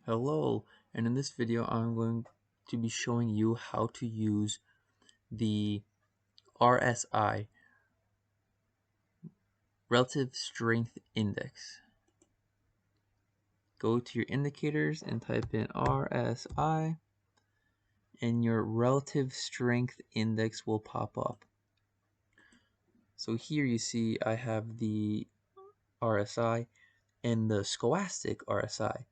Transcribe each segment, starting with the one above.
Hello, and in this video I'm going to be showing you how to use the RSI, Relative Strength Index. Go to your indicators and type in RSI and your Relative Strength Index will pop up. So here you see I have the RSI and the Scholastic RSI.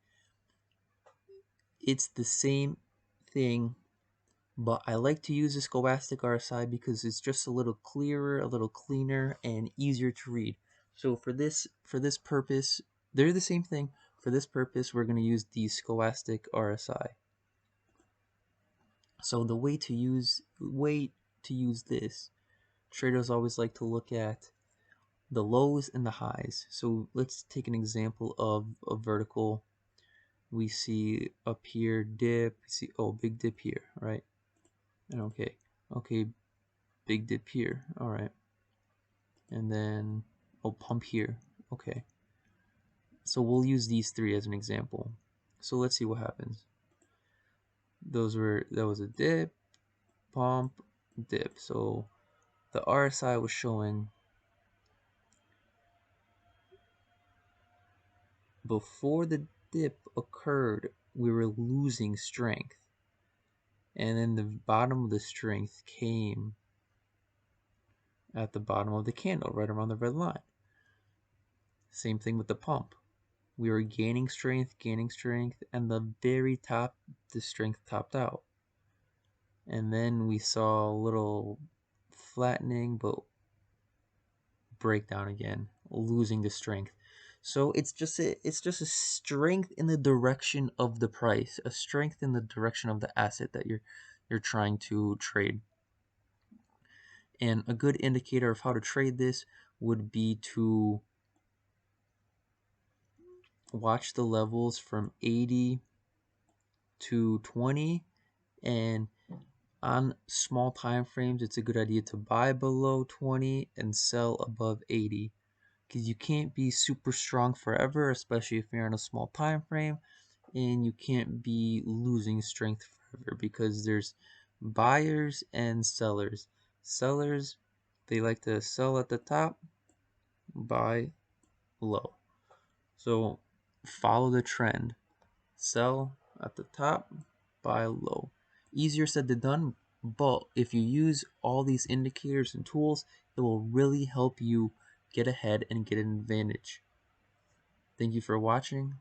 It's the same thing, but I like to use the Scholastic RSI because it's just a little clearer, a little cleaner, and easier to read. So for this purpose, they're the same thing. For this purpose, we're going to use the Scholastic RSI. So the way to use this, traders always like to look at the lows and the highs. So let's take an example of a vertical. We see up here dip, we see big dip here, right? And okay, big dip here, all right, and then pump here. Okay, so we'll use these three as an example. So let's see what happens. That was a dip, pump, dip. So the RSI was showing before the dip occurred we were losing strength, and then the bottom of the strength came at the bottom of the candle, right around the red line. Same thing with the pump. We were gaining strength, and the very top, the strength topped out. And then we saw a little flattening, but breakdown again, losing the strength. So it's just a strength in the direction of the price, a strength in the direction of the asset that you're trying to trade. And a good indicator of how to trade this would be to watch the levels from 80 to 20, and on small time frames it's a good idea to buy below 20 and sell above 80, because you can't be super strong forever, especially if you're on a small time frame, and you can't be losing strength forever because there's buyers and sellers. Sellers, they like to sell at the top, buy low. So follow the trend. Sell at the top, buy low. Easier said than done, but if you use all these indicators and tools, it will really help you get ahead and get an advantage. Thank you for watching.